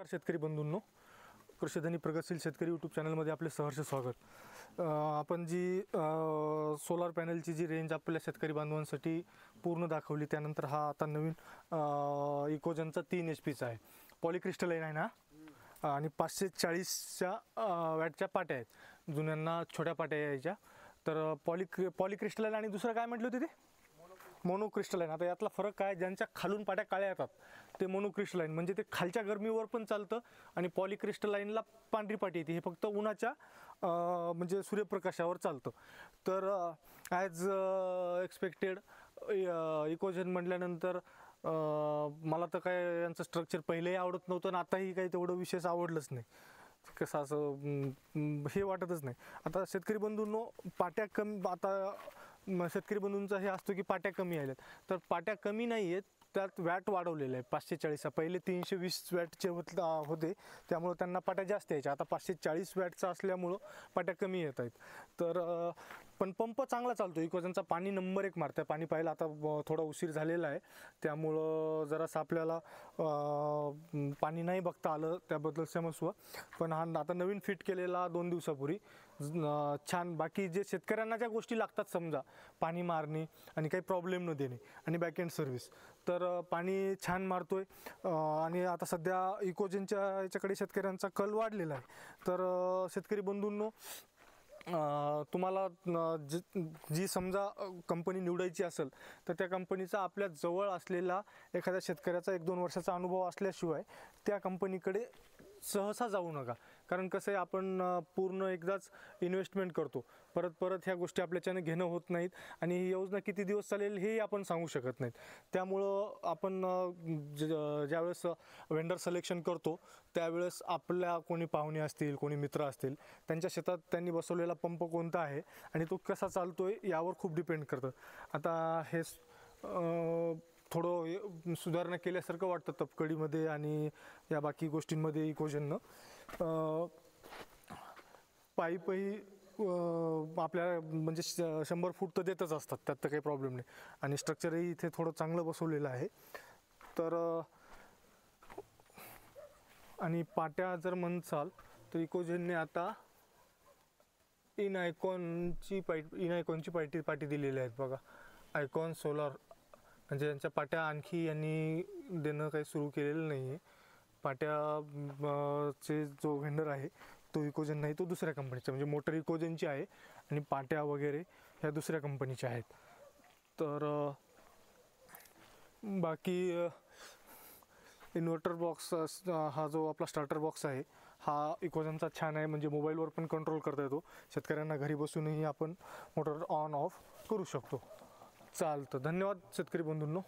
नमस्कार शेतकरी बंधूंनो, कृषीधनी प्रगतशील शेतकरी यूट्यूब चॅनलमध्ये आपले सहर्ष स्वागत। आपण जी सोलार पॅनलची जी रेंज आपल्या शेतकरी बांधवांसाठी पूर्ण दाखवली, त्यानंतर हा आता नवीन इकोजनचा 3 HP आहे, पॉलिक्रिस्टलाइन आहे ना, आणि 540च्या वॅटच्या पाट्या आहेत। जुन्यांना छोट्या पाट्या यायच्या, तर पॉलिक्रिस्टलाइन आणि दुसरं काय म्हटलं होते ते मोनोक्रिस्टलाइन। आता यातला फरक काय, ज्यांच्या खालून पाट्या काळ्या येतात ते मोनोक्रिस्टलाइन, म्हणजे ते खालच्या गरमीवर पण चालतं, आणि पॉलिक्रिस्टलाइनला पांढरी पाटी येते, हे फक्त उन्हाच्या म्हणजे सूर्यप्रकाशावर चालतं। तर ॲज एक्सपेक्टेड इकोजन म्हटल्यानंतर मला तर काय यांचं स्ट्रक्चर पहिलेही आवडत नव्हतं आणि आताही काही तेवढं विशेष आवडलंच नाही, कसं असं हे वाटतच नाही। आता शेतकरी बंधूंनो, पाट्या कमी, आता शेतकरी बंधूंचा हे असतो की पाट्या कमी आल्यात, तर पाट्या कमी नाही आहेत, त्यात वॅट वाढवलेलं आहे 540। पहिले 320 वॅटचे होते, त्यामुळे त्यांना पाट्या जास्त यायच्या, आता 540 वॅटचा असल्यामुळं पाट्या कमी येत आहेत। तर पण पंप चांगला चालतो इकोजनचा, पाणी नंबर 1 मारतं। पाणी पाहायला आता थोडा उशीर झालेला आहे, त्यामुळं जरासं आपल्याला पाणी नाही बघता आलं, त्याबद्दल क्षमस्व। पण हा आता नवीन फिट केलेला 2 दिवसापूर्वी छान, बाकी जे शेतकऱ्यांना ज्या गोष्टी लागतात, समजा पाणी मारणे आणि काही प्रॉब्लेम न देणे आणि बॅकएंड सर्व्हिस, तर पाणी छान मारतोय। आणि आता सध्या इकोजनच्या याच्याकडे शेतकऱ्यांचा कल वाढलेला आहे। तर शेतकरी बंधूंनो, तुम्हाला जी समजा कंपनी निवडायची असेल, तर त्या कंपनीचा आपल्या जवळ असलेला एखाद्या शेतकऱ्याचा 1-2 वर्षाचा अनुभव असल्याशिवाय त्या कंपनीकडे सहसा जाऊ नका। कारण कसं आहे, आपण पूर्ण एकदाच इन्व्हेस्टमेंट करतो, परत ह्या गोष्टी आपल्याच्याने घेणं होत नाहीत, आणि ही योजना किती दिवस चालेल हेही आपण सांगू शकत नाहीत। त्यामुळं आपण ज्यावेळेस वेंडर सिलेक्शन करतो, त्यावेळेस आपल्या कोणी पाहुणे असतील, कोणी मित्र असतील, त्यांच्या शेतात त्यांनी बसवलेला पंप कोणता आहे आणि तो कसा चालतोय यावर खूप डिपेंड करतं। आता हे थोडं सुधारणा केल्यासारखं वाटतं तपकडीमध्ये आणि या बाकी गोष्टींमध्ये इकोजननं। पाईपही आपल्याला म्हणजे 100 फूट तर देतच असतात, त्यात तर काही प्रॉब्लेम नाही, आणि स्ट्रक्चरही इथे थोडं चांगलं बसवलेलं आहे। तर आणि पाट्या जर म्हणसाल तर इकोजनने आता इनआयकॉनची पाटी दिलेली आहेत बघा, आयकॉन सोलार, म्हणजे यांच्या पाट्या आणखी यांनी देणं काही सुरू केलेलं नाही आहे। पाट्याचे जो व्हेंडर आहे तो इकोजन नाही, तो दुसऱ्या कंपनीचा, म्हणजे मोटर इकोजनची आहे आणि पाट्या वगैरे ह्या दुसऱ्या कंपनीच्या आहेत। तर बाकी इन्व्हर्टर बॉक्स, हा जो आपला स्टार्टर बॉक्स आहे हा इकोजनचा छान आहे, म्हणजे मोबाईलवर पण कंट्रोल करता येतो, शेतकऱ्यांना घरी बसूनही आपण मोटर ऑन ऑफ करू शकतो। चालतं, धन्यवाद शेतकरी बंधूंनो।